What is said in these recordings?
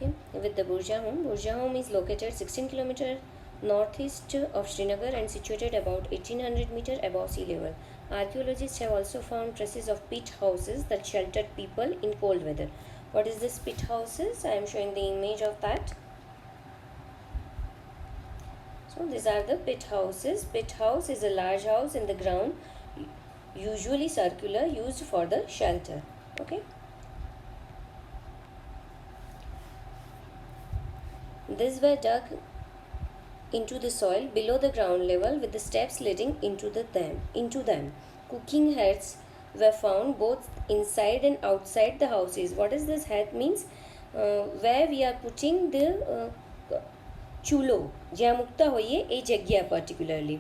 Okay, with the Burja Home. Burja Home is located 16 km northeast of Srinagar and situated about 1800 meter above sea level. Archaeologists have also found traces of pit houses that sheltered people in cold weather. What is this pit houses? I am showing the image of that. So these are the pit houses. Pit house is a large house in the ground, usually circular, used for the shelter. Okay. These were dug into the soil below the ground level with the steps leading into them. Cooking heads were found both inside and outside the houses. What is this head means? Where we are putting the ચૂલો જ્યાં મૂકતા હોઈએ એ જગ્યા particularly.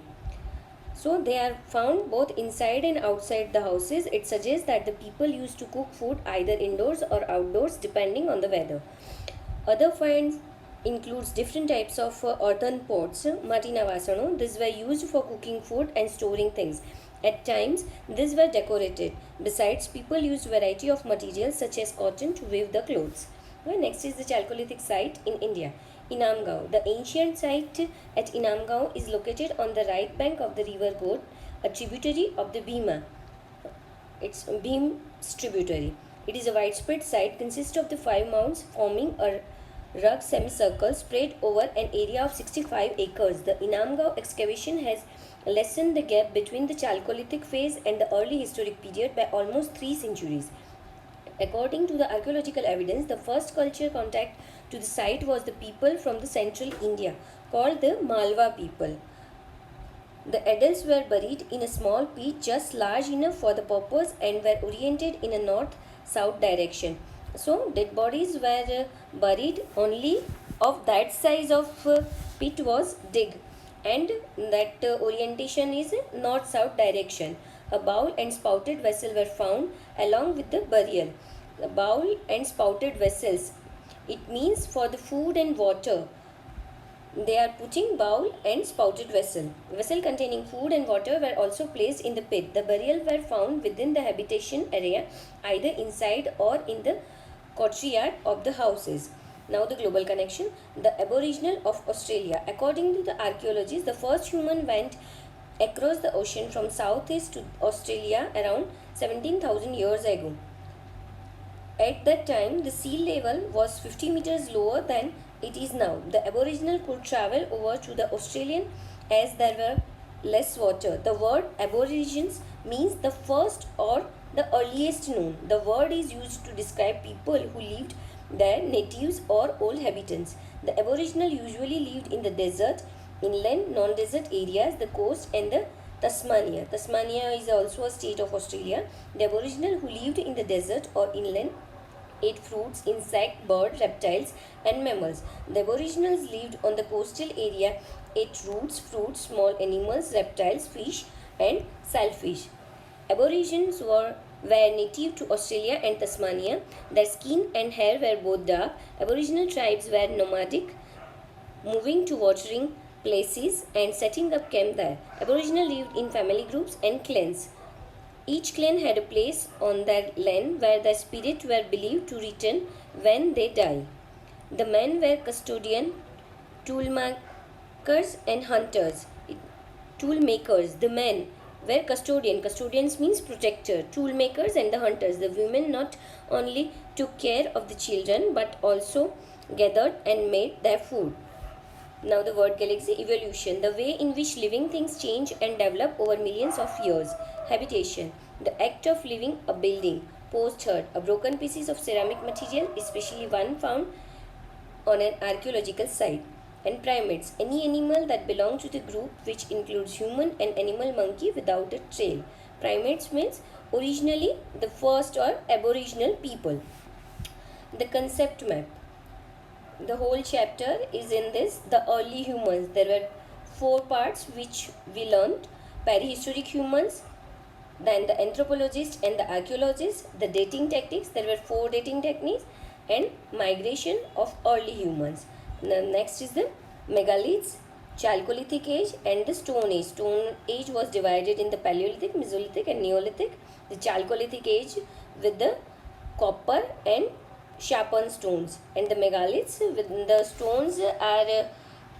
So they are found both inside and outside the houses. It suggests that the people used to cook food either indoors or outdoors depending on the weather. Other finds includes different types of earthen pots, matina vasano. These were used for cooking food and storing things. At times, these were decorated. Besides, people used variety of materials such as cotton to weave the clothes. Well, next is the Chalcolithic site in India. Inamgaon. The ancient site at Inamgaon is located on the right bank of the river God, a tributary of the Bhima. It's Bhim's tributary. It is a widespread site consisting of the 5 mounds forming a rugged semicircle spread over an area of 65 acres. The Inamgaon excavation has lessened the gap between the Chalcolithic phase and the early historic period by almost 3 centuries. According to the archaeological evidence, the first culture contact to the site was the people from the central India called the Malwa people. The adults were buried in a small pit just large enough for the purpose and were oriented in a north-south direction. So dead bodies were buried only of that size of pit was dig, and that orientation is north-south direction. A bowl and spouted vessel were found along with the burial. The bowl and spouted vessels, it means for the food and water. They are putting bowl and spouted vessel. Vessel containing food and water were also placed in the pit. The burial were found within the habitation area, either inside or in the courtyard of the houses. Now the global connection. The Aboriginal of Australia. According to the archaeologists, the first human went across the ocean from southeast to Australia around 17,000 years ago. At that time, the sea level was 50 meters lower than it is now. The Aboriginal could travel over to the Australian as there were less water. The word Aborigines means the first or the earliest known. The word is used to describe people who lived there, natives or old habitants. The Aboriginal usually lived in the desert, inland, non-desert areas, the coast and the Tasmania. Tasmania is also a state of Australia. The Aboriginal who lived in the desert or inland ate fruits, insects, birds, reptiles and mammals. The Aboriginals lived on the coastal area, ate roots, fruits, small animals, reptiles, fish and shellfish. Aborigines were native to Australia and Tasmania. Their skin and hair were both dark. Aboriginal tribes were nomadic, moving to watering places and setting up camp there. Aboriginal lived in family groups and clans. Each clan had a place on their land where their spirits were believed to return when they die. The men were custodian, toolmakers and hunters. Toolmakers, the men were custodian. Custodians means protector. Toolmakers and the hunters. The women not only took care of the children but also gathered and made their food. Now the word galaxy. Evolution, the way in which living things change and develop over millions of years. Habitation, the act of living a building. Potsherd, a broken pieces of ceramic material, especially one found on an archaeological site. And primates, any animal that belongs to the group which includes human and animal monkey without a trail. Primates means originally the first or aboriginal people. The concept map. The whole chapter is in this, the early humans. There were 4 parts which we learned. Prehistoric humans, then the anthropologist and the archaeologist, the dating techniques. There were 4 dating techniques and migration of early humans. Now next is the megaliths, Chalcolithic age and the Stone Age. Stone Age was divided in the Paleolithic, Mesolithic and Neolithic. The Chalcolithic age with the copper and sharpened stones, and the megaliths, with the stones are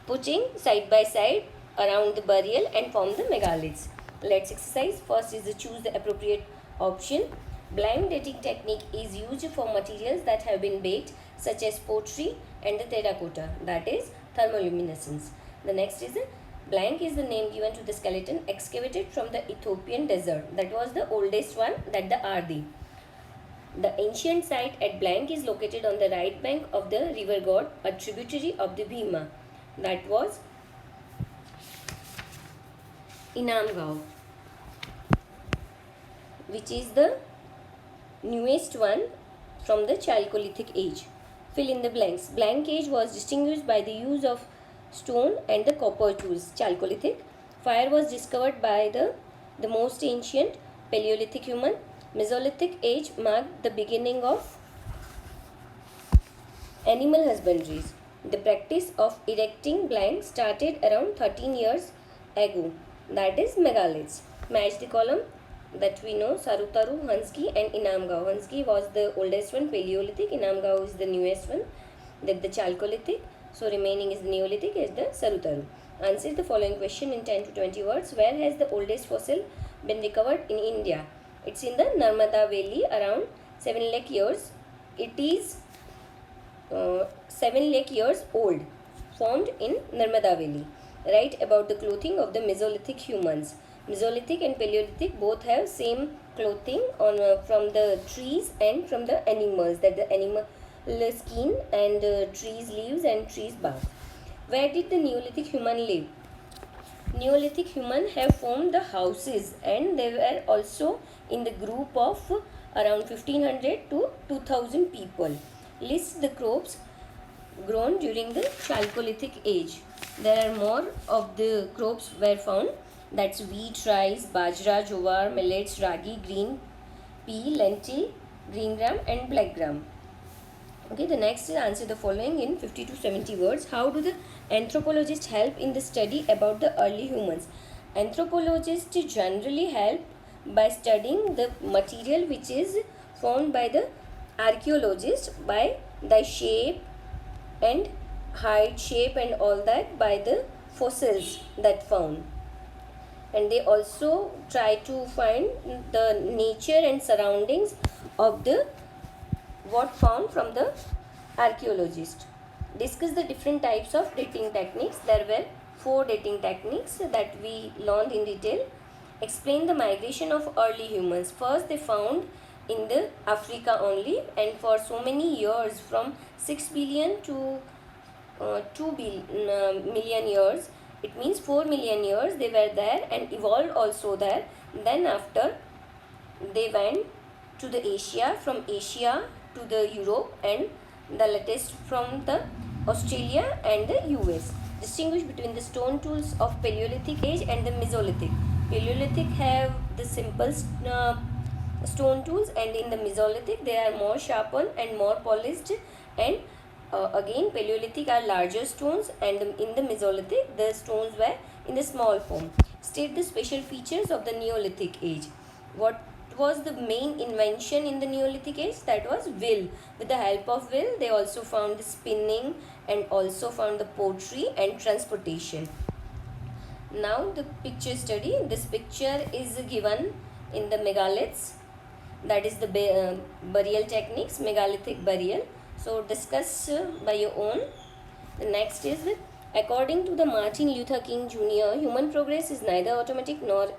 putting side by side around the burial and form the megaliths. Let's exercise. First is to choose the appropriate option. Blind dating technique is used for materials that have been baked, such as pottery and the terracotta, that is thermoluminescence. The next is blank is the name given to the skeleton excavated from the Ethiopian desert. That was the oldest one, that the Ardi. The ancient site at blank is located on the right bank of the river God, a tributary of the Bhima. That was Inamgaon, which is the newest one from the Chalcolithic age. Fill in the blanks. Blank age was distinguished by the use of stone and the copper tools. Chalcolithic. Fire was discovered by the most ancient Paleolithic human. Mesolithic age marked the beginning of animal husbandries. The practice of erecting blanks started around 13 years ago. That is megaliths. Match the column that we know: Sarutaru, Hansgi and Inamgaon. Hansgi was the oldest one, Paleolithic. Inamgaon is the newest one, that the Chalcolithic. So remaining is the Neolithic, is the Sarutaru. Answer the following question in 10 to 20 words. Where has the oldest fossil been recovered in India? It's in the Narmada Valley, around 7 lakh years. It is 7 lakh years old, formed in Narmada Valley. Write about the clothing of the Mesolithic humans. Mesolithic and Paleolithic both have same clothing on from the trees and from the animals, that the animal skin and trees leaves and trees bark. Where did the Neolithic human live? Neolithic human have formed the houses, and they were also in the group of around 1500 to 2000 people. List the crops grown during the Chalcolithic age. There are more of the crops were found. That's wheat, rice, bajra, jowar, millets, ragi, green pea, lentil, green gram and black gram. Okay, the next is answer the following in 50 to 70 words. How do the anthropologists help in the study about the early humans? Anthropologists generally help by studying the material which is found by the archaeologists, by the shape and height, shape and all that, by the fossils that found. And they also try to find the nature and surroundings of the what found from the archaeologist. Discuss the different types of dating techniques. There were 4 dating techniques that we learned in detail. Explain the migration of early humans. First, they found in the Africa only, and for so many years, from 6 billion to 2 million years, it means 4 million years they were there and evolved also there. Then after they went to the Asia, from Asia to the Europe, and the latest from the Australia and the US. Distinguish between the stone tools of Paleolithic age and the Mesolithic. Paleolithic have the simple stone tools, and in the Mesolithic they are more sharpened and more polished, and again Paleolithic are larger stones, and in the Mesolithic the stones were in the small form. State the special features of the Neolithic age. What was the main invention in the Neolithic age? That was wheel. With the help of wheel they also found the spinning and also found the pottery and transportation. Now the picture study. This picture is given in the megaliths, that is the burial techniques, megalithic burial. So discuss by your own. The next is, according to the Martin Luther King Jr., human progress is neither automatic nor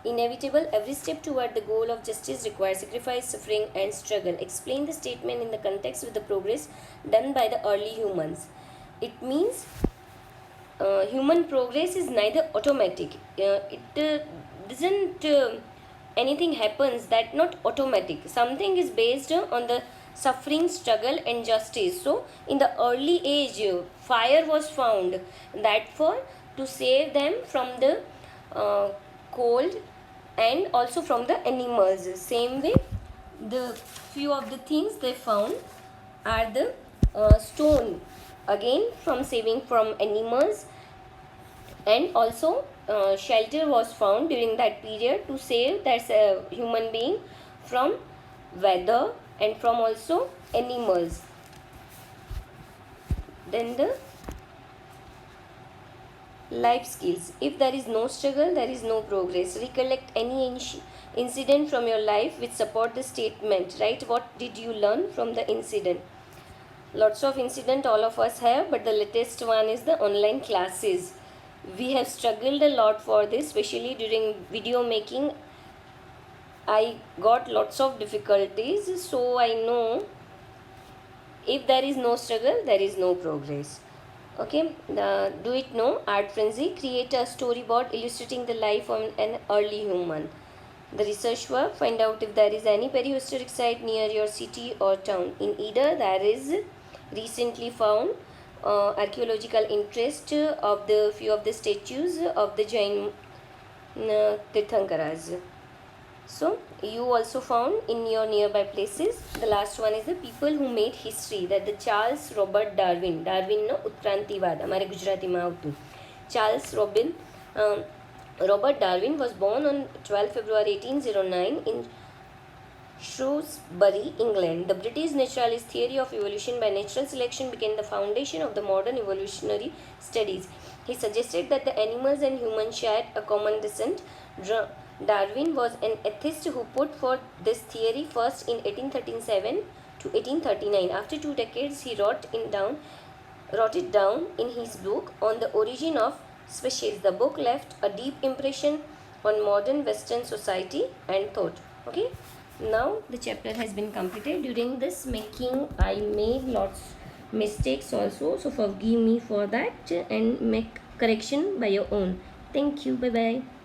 inevitable. Every step toward the goal of justice requires sacrifice, suffering and struggle. Explain the statement in the context with the progress done by the early humans. It means human progress is neither automatic. It doesn't anything happens that not automatic. Something is based on the suffering, struggle and justice. So in the early age fire was found, that for to save them from the cold and also from the animals. Same way, the few of the things they found are the stone, again from saving from animals, and also shelter was found during that period to save that human being from weather and from also animals. Then the life skills. If there is no struggle, there is no progress. Recollect any incident from your life which support the statement. Right? What did you learn from the incident? Lots of incident all of us have, but the latest one is the online classes. We have struggled a lot for this, especially during video making. I got lots of difficulties, so I know if there is no struggle, there is no progress. Okay, do it now. Art Frenzy. Create a storyboard illustrating the life of an early human. The research work. Find out if there is any prehistoric site near your city or town. In either, there is recently found archaeological interest of the few of the statues of the Jain Tirthankaras. So you also found in your nearby places. The last one is the people who made history. That the Charles Robert Darwin. Darwin નો ઉત્ક્રાંતિવાદ અમારે ગુજરાતીમાં આવતું. Charles Robert Darwin was born on 12 February 1809 in Shrewsbury, England. The British naturalist theory of evolution by natural selection became the foundation of the modern evolutionary studies. He suggested that the animals and humans shared a common descent. Darwin was an atheist who put forth this theory first in 1837 to 1839. After 2 decades, he wrote it down in his book On the Origin of Species. The book left a deep impression on modern Western society and thought. Okay, now the chapter has been completed. During this making, I made lots mistakes also, so forgive me for that and make correction by your own. Thank you. Bye bye.